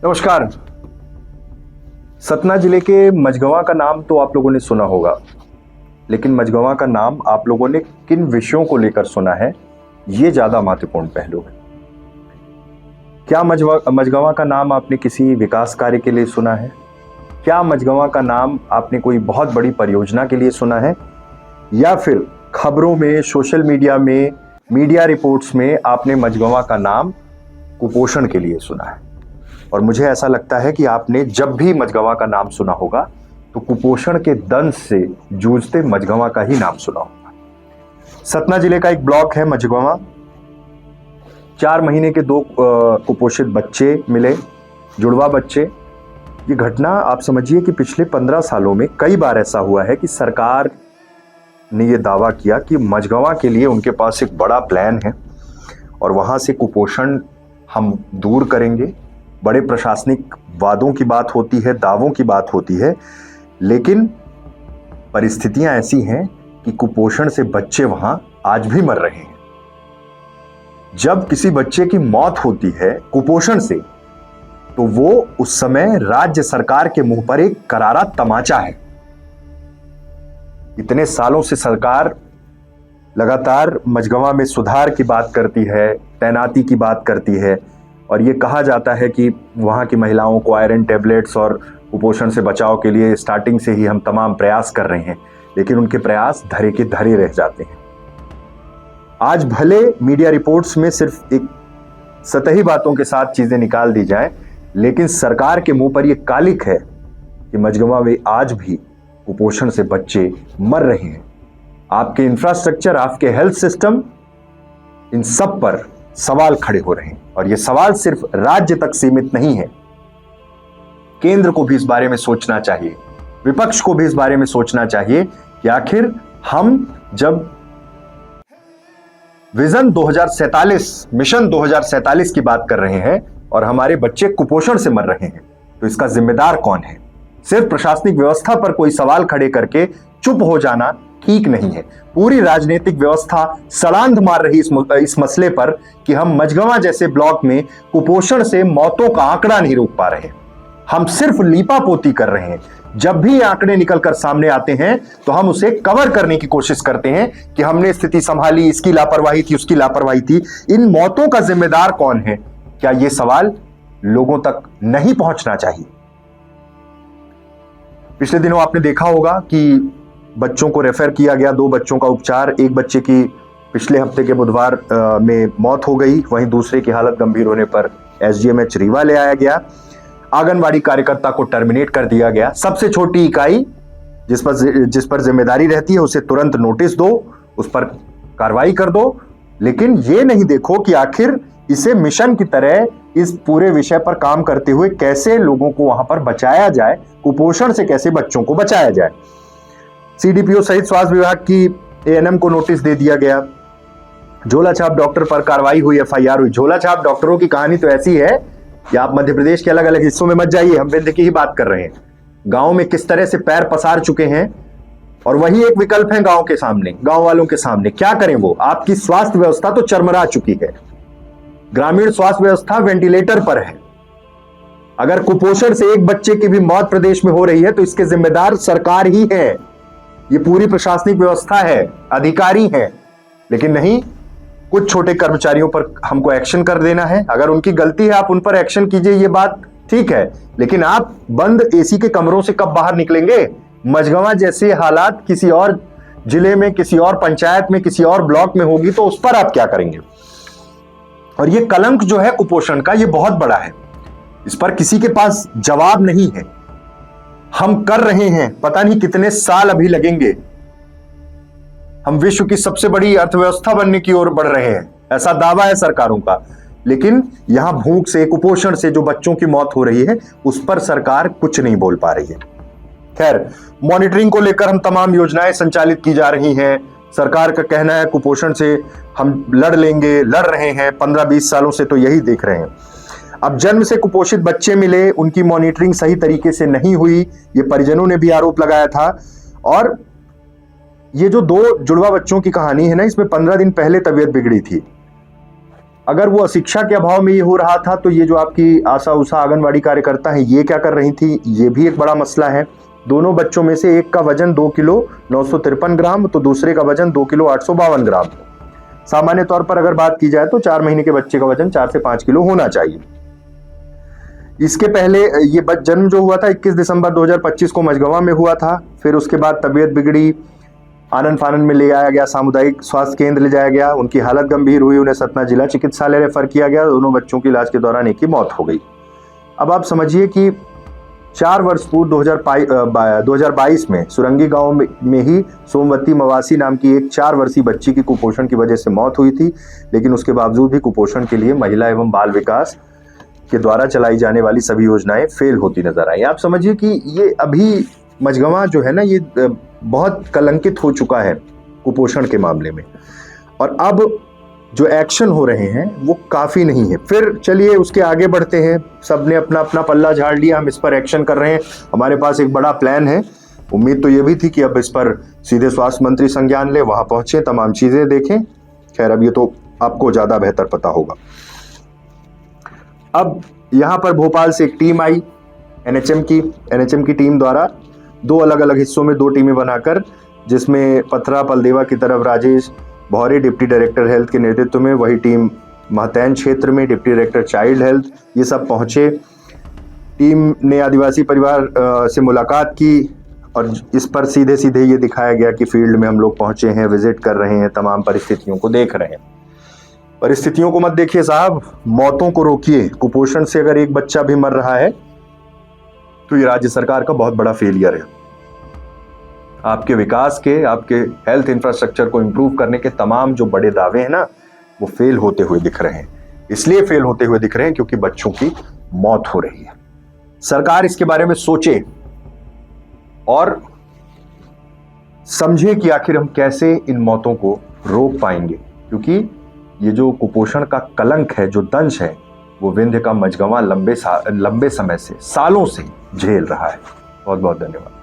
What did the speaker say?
नमस्कार। सतना जिले के मझगवां का नाम तो आप लोगों ने सुना होगा, लेकिन मझगवां का नाम आप लोगों ने किन विषयों को लेकर सुना है, ये ज्यादा महत्वपूर्ण पहलू है। क्या मझगवां का नाम आपने किसी विकास कार्य के लिए सुना है? क्या मझगवां का नाम आपने कोई बहुत बड़ी परियोजना के लिए सुना है, या फिर खबरों में, सोशल मीडिया में, मीडिया रिपोर्ट्स में आपने मझगवां का नाम कुपोषण के लिए सुना है? और मुझे ऐसा लगता है कि आपने जब भी मझगवां का नाम सुना होगा तो कुपोषण के दंश से जूझते मझगवां का ही नाम सुना होगा। सतना जिले का एक ब्लॉक है मझगवां। 4 महीने के 2 कुपोषित बच्चे मिले, जुड़वा बच्चे। ये घटना आप समझिए कि पिछले 15 सालों में कई बार ऐसा हुआ है कि सरकार ने ये दावा किया कि मझगवां के लिए उनके पास एक बड़ा प्लान है और वहां से कुपोषण हम दूर करेंगे। बड़े प्रशासनिक वादों की बात होती है, दावों की बात होती है, लेकिन परिस्थितियां ऐसी हैं कि कुपोषण से बच्चे वहां आज भी मर रहे हैं। जब किसी बच्चे की मौत होती है कुपोषण से, तो वो उस समय राज्य सरकार के मुंह पर एक करारा तमाचा है। इतने सालों से सरकार लगातार मझगवां में सुधार की बात करती है, तैनाती की बात करती है, और ये कहा जाता है कि वहाँ की महिलाओं को आयरन टैबलेट्स और कुपोषण से बचाव के लिए स्टार्टिंग से ही हम तमाम प्रयास कर रहे हैं, लेकिन उनके प्रयास धरे के धरे रह जाते हैं। आज भले मीडिया रिपोर्ट्स में सिर्फ एक सतही बातों के साथ चीजें निकाल दी जाएं, लेकिन सरकार के मुंह पर यह कालिक है कि मझगवां में आज भी कुपोषण से बच्चे मर रहे हैं। आपके इंफ्रास्ट्रक्चर, आपके हेल्थ सिस्टम, इन सब पर सवाल खड़े हो रहे हैं, और ये सवाल सिर्फ राज्य तक सीमित नहीं है। केंद्र को भी इस बारे में सोचना चाहिए, विपक्ष को भी इस बारे में सोचना चाहिए कि आखिर हम जब विजन 2047, मिशन 2047 की बात कर रहे हैं और हमारे बच्चे कुपोषण से मर रहे हैं, तो इसका जिम्मेदार कौन है? सिर्फ प्रशासनिक व्यवस्था पर कोई सवाल खड़े करके चुप हो जाना ठीक नहीं है। पूरी राजनीतिक व्यवस्था सड़ांध मार रही इस मसले पर कि हम मझगवां जैसे ब्लॉक में कुपोषण से मौतों का आंकड़ा नहीं रोक पा रहे। हम सिर्फ लीपापोती कर रहे हैं। जब भी आंकड़े निकलकर सामने आते हैं तो हम उसे कवर करने की कोशिश करते हैं कि हमने स्थिति संभाली, इसकी लापरवाही थी, उसकी लापरवाही थी। इन मौतों का जिम्मेदार कौन है? क्या यह सवाल लोगों तक नहीं पहुंचना चाहिए? पिछले दिनों आपने देखा होगा कि बच्चों को रेफर किया गया, 2 बच्चों का उपचार। एक बच्चे की पिछले हफ्ते के बुधवार में मौत हो गई, वहीं दूसरे की हालत गंभीर होने पर एसजीएमएच रीवा ले आया गया। आंगनबाड़ी कार्यकर्ता को टर्मिनेट कर दिया गया। सबसे छोटी इकाई जिस पर जिम्मेदारी रहती है उसे तुरंत नोटिस दो, उस पर कार्रवाई कर दो, लेकिन ये नहीं देखो कि आखिर इसे मिशन की तरह इस पूरे विषय पर काम करते हुए कैसे लोगों को वहां पर बचाया जाए, कुपोषण से कैसे बच्चों को बचाया जाए। सीडीपीओ सहित स्वास्थ्य विभाग की एएनएम को नोटिस दे दिया गया। झोला छाप डॉक्टर पर कार्रवाई हुई, एफआईआर हुई। झोला छाप डॉक्टरों की कहानी तो ऐसी है कि आप मध्य प्रदेश के अलग अलग हिस्सों में मत जाइए, हम विंध्य की ही बात कर रहे हैं। गांव में किस तरह से पैर पसार चुके हैं, और वही एक विकल्प है गांव के सामने, गांव वालों के सामने। क्या करें वो? आपकी स्वास्थ्य व्यवस्था तो चरमरा चुकी है। ग्रामीण स्वास्थ्य व्यवस्था वेंटिलेटर पर है। अगर कुपोषण से एक बच्चे की भी मौत प्रदेश में हो रही है तो इसके जिम्मेदार सरकार ही है, ये पूरी प्रशासनिक व्यवस्था है, अधिकारी है। लेकिन नहीं, कुछ छोटे कर्मचारियों पर हमको एक्शन कर देना है। अगर उनकी गलती है आप उन पर एक्शन कीजिए, ये बात ठीक है, लेकिन आप बंद एसी के कमरों से कब बाहर निकलेंगे? मझगवां जैसे हालात किसी और जिले में, किसी और पंचायत में, किसी और ब्लॉक में होगी तो उस पर आप क्या करेंगे? और ये कलंक जो है कुपोषण का, ये बहुत बड़ा है। इस पर किसी के पास जवाब नहीं है। हम कर रहे हैं, पता नहीं कितने साल अभी लगेंगे। हम विश्व की सबसे बड़ी अर्थव्यवस्था बनने की ओर बढ़ रहे हैं, ऐसा दावा है सरकारों का, लेकिन यहां भूख से, कुपोषण से जो बच्चों की मौत हो रही है उस पर सरकार कुछ नहीं बोल पा रही है। खैर, मॉनिटरिंग को लेकर हम तमाम योजनाएं संचालित की जा रही हैं। सरकार का कहना है कुपोषण से हम लड़ लेंगे, लड़ रहे हैं। 15-20 सालों से तो यही देख रहे हैं। अब जन्म से कुपोषित बच्चे मिले, उनकी मॉनिटरिंग सही तरीके से नहीं हुई, ये परिजनों ने भी आरोप लगाया था। और ये जो 2 जुड़वा बच्चों की कहानी है ना, इसमें 15 दिन पहले तबीयत बिगड़ी थी। अगर वो अशिक्षा के अभाव में ये हो रहा था तो ये जो आपकी आशा उषा आंगनवाड़ी कार्यकर्ता है ये क्या कर रही थी, ये भी एक बड़ा मसला है। दोनों बच्चों में से एक का वजन 2 किलो 953 ग्राम तो दूसरे का वजन 2 किलो 852 ग्राम। सामान्य तौर पर अगर बात की जाए तो 4 महीने के बच्चे का वजन 4 से 5 किलो होना चाहिए। इसके पहले ये जन्म जो हुआ था 21 दिसंबर 2025 को मझगवां में हुआ था। फिर उसके बाद तबीयत बिगड़ी, आनंद फानंद में ले आया गया, सामुदायिक स्वास्थ्य केंद्र ले जाया गया, उनकी हालत गंभीर हुई, उन्हें सतना जिला चिकित्सालय रेफर किया गया। दोनों बच्चों की इलाज के दौरान एक की मौत हो गई। अब आप समझिए कि 4 वर्ष पूर्व 2022 में सुरंगी गांव में ही सोमवती मवासी नाम की एक 4 वर्षीय बच्ची की कुपोषण की वजह से मौत हुई थी, लेकिन उसके बावजूद भी कुपोषण के लिए महिला एवं बाल विकास के द्वारा चलाई जाने वाली सभी योजनाएं फेल होती नजर आई। आप समझिए कि ये अभी मझगवां जो है ना, ये बहुत कलंकित हो चुका है कुपोषण के मामले में, और अब जो एक्शन हो रहे हैं वो काफी नहीं है। फिर चलिए उसके आगे बढ़ते हैं, सबने अपना अपना पल्ला झाड़ लिया, हम इस पर एक्शन कर रहे हैं, हमारे पास एक बड़ा प्लान है। उम्मीद तो ये भी थी कि अब इस पर सीधे स्वास्थ्य मंत्री संज्ञान ले, वहां पहुंचे, तमाम चीजें देखें। खैर अब ये तो आपको ज्यादा बेहतर पता होगा। अब यहाँ पर भोपाल से एक टीम आई एनएचएम की टीम द्वारा 2 अलग अलग हिस्सों में 2 टीमें बनाकर, जिसमें पथरा पलदेवा की तरफ राजेश भौरे डिप्टी डायरेक्टर हेल्थ के नेतृत्व में, वही टीम महतैन क्षेत्र में डिप्टी डायरेक्टर चाइल्ड हेल्थ, ये सब पहुंचे। टीम ने आदिवासी परिवार से मुलाकात की और इस पर सीधे सीधे ये दिखाया गया कि फील्ड में हम लोग पहुंचे हैं, विजिट कर रहे हैं, तमाम परिस्थितियों को देख रहे हैं। परिस्थितियों को मत देखिए साहब, मौतों को रोकिए। कुपोषण से अगर एक बच्चा भी मर रहा है तो ये राज्य सरकार का बहुत बड़ा फेलियर है। आपके विकास के, आपके हेल्थ इंफ्रास्ट्रक्चर को इंप्रूव करने के तमाम जो बड़े दावे हैं ना, वो फेल होते हुए दिख रहे हैं। इसलिए फेल होते हुए दिख रहे हैं क्योंकि बच्चों की मौत हो रही है। सरकार इसके बारे में सोचे और समझे कि आखिर हम कैसे इन मौतों को रोक पाएंगे, क्योंकि ये जो कुपोषण का कलंक है, जो दंश है, वो विंध्य का मझगवां लंबे समय से, सालों से झेल रहा है। बहुत बहुत धन्यवाद।